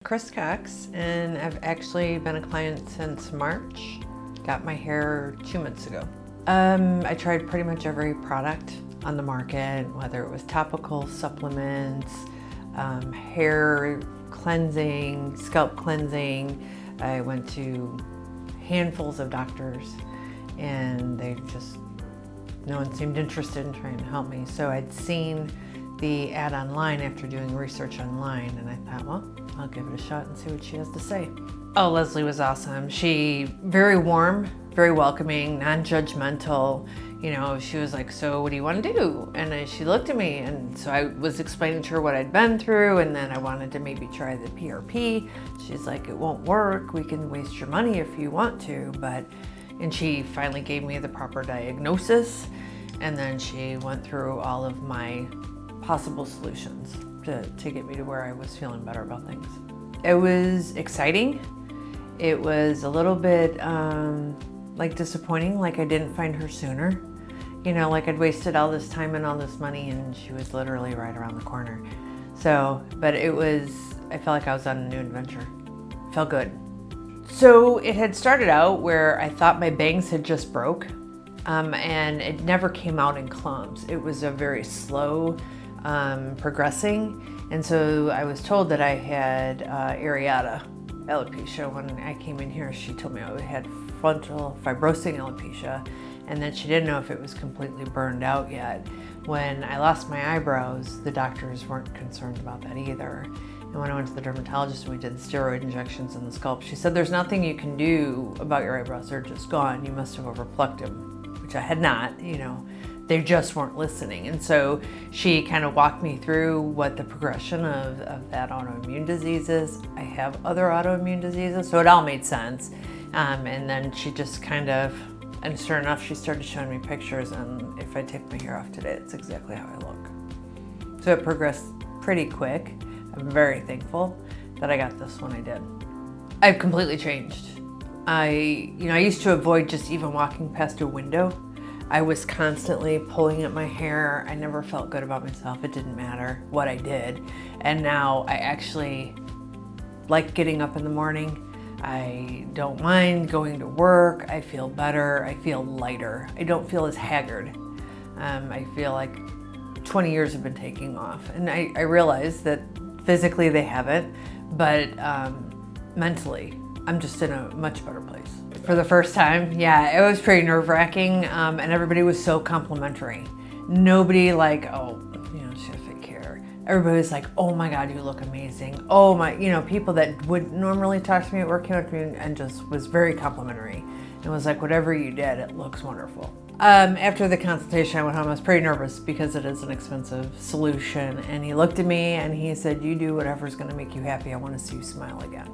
Kris, and I've actually been a client since March. Got my hair 2 months ago. I tried pretty much every product on the market, whether it was topical supplements, hair cleansing, scalp cleansing. I went to handfuls of doctors and no one seemed interested in trying to help me. So I'd seen the ad online after doing research online, and I thought, well, I'll give it a shot and see what she has to say. Oh, Leslie was awesome. She very warm, very welcoming, non-judgmental. You know, she was like, so what do you want to do? And then she looked at me, and so I was explaining to her what I'd been through, and then I wanted to maybe try the PRP. She's like, it won't work. We can waste your money if you want to, and she finally gave me the proper diagnosis, and then she went through all of my possible solutions to get me to where I was feeling better about things. It was exciting. It was a little bit like disappointing, like I didn't find her sooner. You know, like I'd wasted all this time and all this money, and she was literally right around the corner. So, but I felt like I was on a new adventure. Felt good. So it had started out where I thought my bangs had just broke, and it never came out in clumps. It was a very slow progressing, and so I was told that I had areata alopecia. When I came in here, she told me I had frontal fibrosing alopecia, and then she didn't know if it was completely burned out yet. When I lost my eyebrows, the doctors weren't concerned about that either. And when I went to the dermatologist and we did steroid injections in the scalp, she said, there's nothing you can do about your eyebrows. They're just gone. You must have overplucked them, which I had not, you know. They just weren't listening. And so she kind of walked me through what the progression of that autoimmune disease is. I have other autoimmune diseases, so it all made sense. And then she just and sure enough, she started showing me pictures, and if I take my hair off today, it's exactly how I look. So it progressed pretty quick. I'm very thankful that I got this when I did. I've completely changed. I used to avoid just even walking past a window. I was constantly pulling at my hair. I never felt good about myself. It didn't matter what I did. And now I actually like getting up in the morning. I don't mind going to work. I feel better. I feel lighter. I don't feel as haggard. I feel like 20 years have been taking off. And I realize that physically they haven't, but mentally, I'm just in a much better place. For the first time, yeah, it was pretty nerve-wracking, and everybody was so complimentary. Nobody like, oh, she has fake hair. Everybody was like, oh my God, you look amazing. Oh my, people that would normally talk to me at work came up to me and just was very complimentary. And was like, whatever you did, it looks wonderful. After the consultation, I went home. I was pretty nervous because it is an expensive solution. And he looked at me and he said, you do whatever's gonna make you happy. I wanna see you smile again.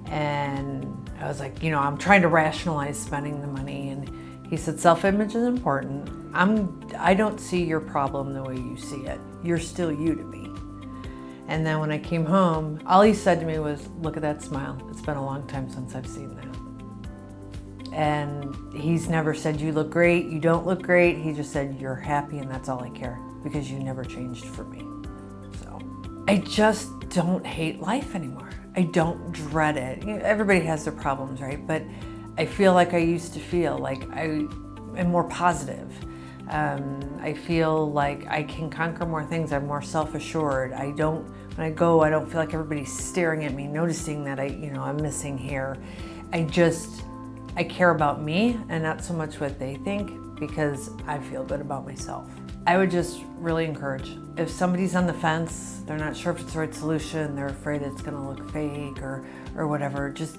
And I was like, I'm trying to rationalize spending the money. And he said, self-image is important. I don't see your problem the way you see it. You're still you to me. And then when I came home, all he said to me was, look at that smile. It's been a long time since I've seen that. And he's never said, you look great, you don't look great. He just said, you're happy, and that's all I care, because you never changed for me. So I just don't hate life anymore. I don't dread it. Everybody has their problems, right? But I feel like I used to feel like I am more positive. I feel like I can conquer more things. I'm more self-assured. When I go, I don't feel like everybody's staring at me, noticing that I'm missing hair. I care about me and not so much what they think, because I feel good about myself. I would just really encourage, if somebody's on the fence, they're not sure if it's the right solution, they're afraid it's gonna look fake or whatever, just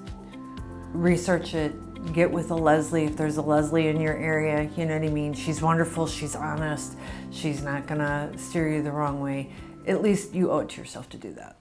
research it, get with a Leslie if there's a Leslie in your area, you know what I mean? She's wonderful, she's honest, she's not gonna steer you the wrong way. At least you owe it to yourself to do that.